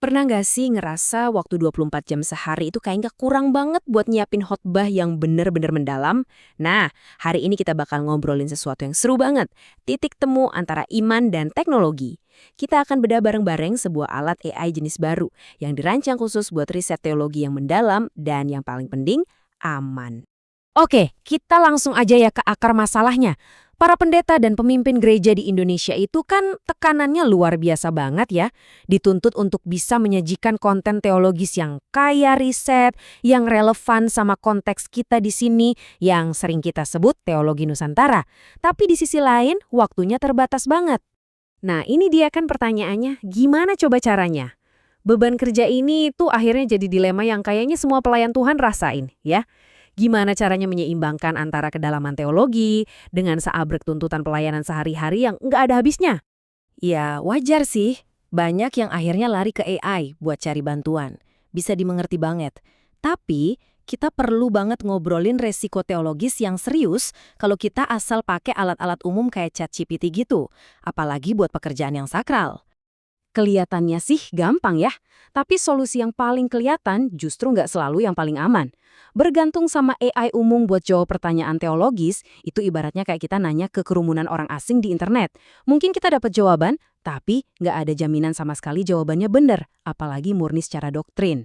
Pernah nggak sih ngerasa waktu 24 jam sehari itu kayak nggak kurang banget buat nyiapin khotbah yang bener-bener mendalam? Nah, hari ini kita bakal ngobrolin sesuatu yang seru banget. Titik temu antara iman dan teknologi. Kita akan bedah bareng-bareng sebuah alat AI jenis baru yang dirancang khusus buat riset teologi yang mendalam dan yang paling penting, aman. Oke, kita langsung aja ya ke akar masalahnya. Para pendeta dan pemimpin gereja di Indonesia itu kan tekanannya luar biasa banget ya. Dituntut untuk bisa menyajikan konten teologis yang kaya riset, yang relevan sama konteks kita di sini, yang sering kita sebut teologi Nusantara. Tapi di sisi lain, waktunya terbatas banget. Nah, ini dia kan pertanyaannya, gimana coba caranya? Beban kerja ini tuh akhirnya jadi dilema yang kayaknya semua pelayan Tuhan rasain, ya. Gimana caranya menyeimbangkan antara kedalaman teologi dengan seabrek tuntutan pelayanan sehari-hari yang nggak ada habisnya? Ya, wajar sih. Banyak yang akhirnya lari ke AI buat cari bantuan. Bisa dimengerti banget. Tapi, kita perlu banget ngobrolin resiko teologis yang serius kalau kita asal pakai alat-alat umum kayak ChatGPT gitu. Apalagi buat pekerjaan yang sakral. Kelihatannya sih gampang ya, tapi solusi yang paling kelihatan justru nggak selalu yang paling aman. Bergantung sama AI umum buat jawab pertanyaan teologis, itu ibaratnya kayak kita nanya ke kerumunan orang asing di internet. Mungkin kita dapat jawaban, tapi nggak ada jaminan sama sekali jawabannya benar, apalagi murni secara doktrin.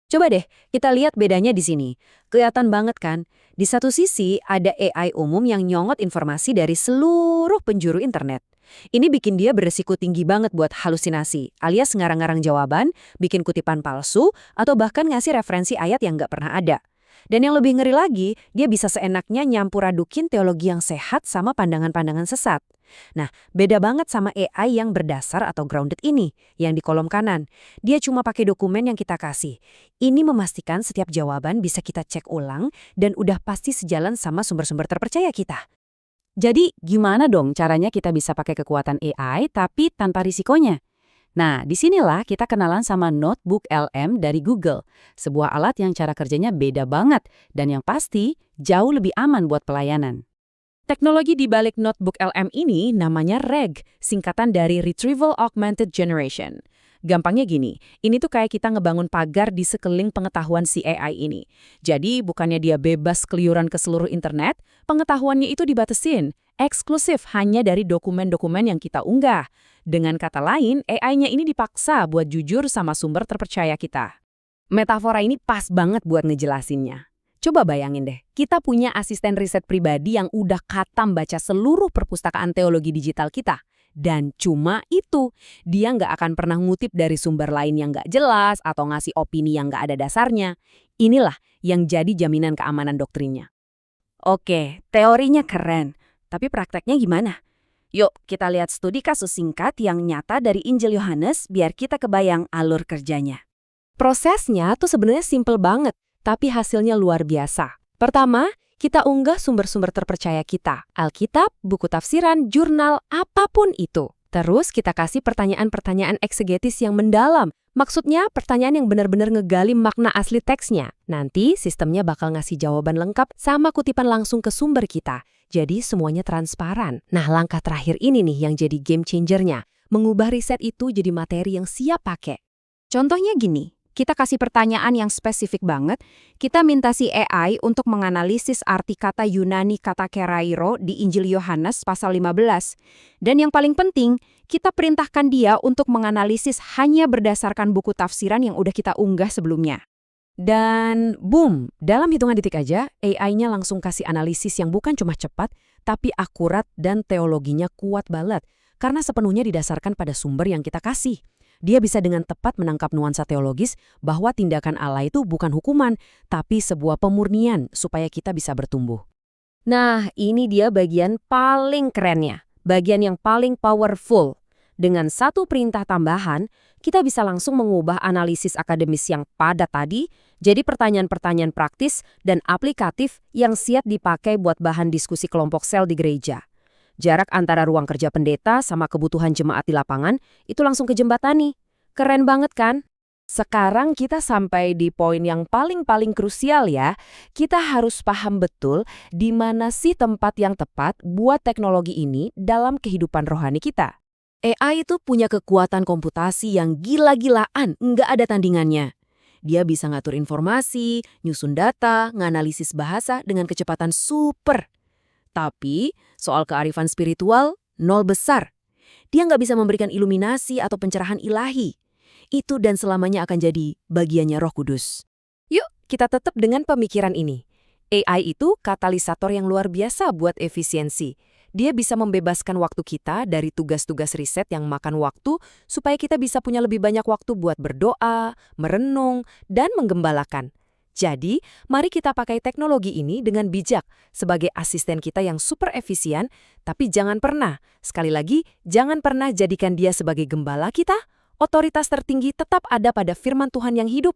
Coba deh, kita lihat bedanya di sini. Kelihatan banget kan? Di satu sisi, ada AI umum yang nyongot informasi dari seluruh penjuru internet. Ini bikin dia beresiko tinggi banget buat halusinasi, alias ngarang-ngarang jawaban, bikin kutipan palsu, atau bahkan ngasih referensi ayat yang nggak pernah ada. Dan yang lebih ngeri lagi, dia bisa seenaknya nyampur adukin teologi yang sehat sama pandangan-pandangan sesat. Nah, beda banget sama AI yang berdasar atau grounded ini, yang di kolom kanan. Dia cuma pakai dokumen yang kita kasih. Ini memastikan setiap jawaban bisa kita cek ulang dan udah pasti sejalan sama sumber-sumber terpercaya kita. Jadi, gimana dong caranya kita bisa pakai kekuatan AI tapi tanpa risikonya? Nah, disinilah kita kenalan sama Notebook LM dari Google, sebuah alat yang cara kerjanya beda banget dan yang pasti jauh lebih aman buat pelayanan. Teknologi di balik Notebook LM ini namanya RAG, singkatan dari Retrieval Augmented Generation. Gampangnya gini, ini tuh kayak kita ngebangun pagar di sekeliling pengetahuan si AI ini. Jadi bukannya dia bebas keliuran ke seluruh internet, pengetahuannya itu dibatesin, eksklusif hanya dari dokumen-dokumen yang kita unggah. Dengan kata lain, AI-nya ini dipaksa buat jujur sama sumber terpercaya kita. Metafora ini pas banget buat ngejelasinnya. Coba bayangin deh, kita punya asisten riset pribadi yang udah khatam baca seluruh perpustakaan teologi digital kita. Dan cuma itu, dia nggak akan pernah ngutip dari sumber lain yang nggak jelas atau ngasih opini yang nggak ada dasarnya. Inilah yang jadi jaminan keamanan doktrinnya. Oke, teorinya keren, tapi prakteknya gimana? Yuk, kita lihat studi kasus singkat yang nyata dari Injil Yohanes biar kita kebayang alur kerjanya. Prosesnya tuh sebenarnya simple banget, tapi hasilnya luar biasa. Pertama, kita unggah sumber-sumber terpercaya kita, Alkitab, buku tafsiran, jurnal, apapun itu. Terus kita kasih pertanyaan-pertanyaan eksegetis yang mendalam. Maksudnya pertanyaan yang benar-benar ngegali makna asli teksnya. Nanti sistemnya bakal ngasih jawaban lengkap sama kutipan langsung ke sumber kita. Jadi semuanya transparan. Nah, langkah terakhir ini nih yang jadi game changernya. Mengubah riset itu jadi materi yang siap pakai. Contohnya gini. Kita kasih pertanyaan yang spesifik banget, kita minta si AI untuk menganalisis arti kata Yunani kata kerairo di Injil Yohanes pasal 15. Dan yang paling penting, kita perintahkan dia untuk menganalisis hanya berdasarkan buku tafsiran yang udah kita unggah sebelumnya. Dan boom, dalam hitungan detik aja, AI-nya langsung kasih analisis yang bukan cuma cepat, tapi akurat dan teologinya kuat banget, karena sepenuhnya didasarkan pada sumber yang kita kasih. Dia bisa dengan tepat menangkap nuansa teologis bahwa tindakan Allah itu bukan hukuman, tapi sebuah pemurnian supaya kita bisa bertumbuh. Nah, ini dia bagian paling kerennya, bagian yang paling powerful. Dengan satu perintah tambahan, kita bisa langsung mengubah analisis akademis yang padat tadi jadi pertanyaan-pertanyaan praktis dan aplikatif yang siap dipakai buat bahan diskusi kelompok sel di gereja. Jarak antara ruang kerja pendeta sama kebutuhan jemaat di lapangan itu langsung kejembatani. Keren banget kan? Sekarang kita sampai di poin yang paling krusial ya. Kita harus paham betul di mana sih tempat yang tepat buat teknologi ini dalam kehidupan rohani kita. AI itu punya kekuatan komputasi yang gila-gilaan, nggak ada tandingannya. Dia bisa ngatur informasi, nyusun data, nganalisis bahasa dengan kecepatan super. Tapi, soal kearifan spiritual, nol besar. Dia nggak bisa memberikan iluminasi atau pencerahan ilahi. Itu dan selamanya akan jadi bagiannya Roh Kudus. Yuk, kita tetap dengan pemikiran ini. AI itu katalisator yang luar biasa buat efisiensi. Dia bisa membebaskan waktu kita dari tugas-tugas riset yang makan waktu supaya kita bisa punya lebih banyak waktu buat berdoa, merenung, dan menggembalakan. Jadi, mari kita pakai teknologi ini dengan bijak sebagai asisten kita yang super efisien, tapi jangan pernah, sekali lagi, jangan pernah jadikan dia sebagai gembala kita. Otoritas tertinggi tetap ada pada firman Tuhan yang hidup.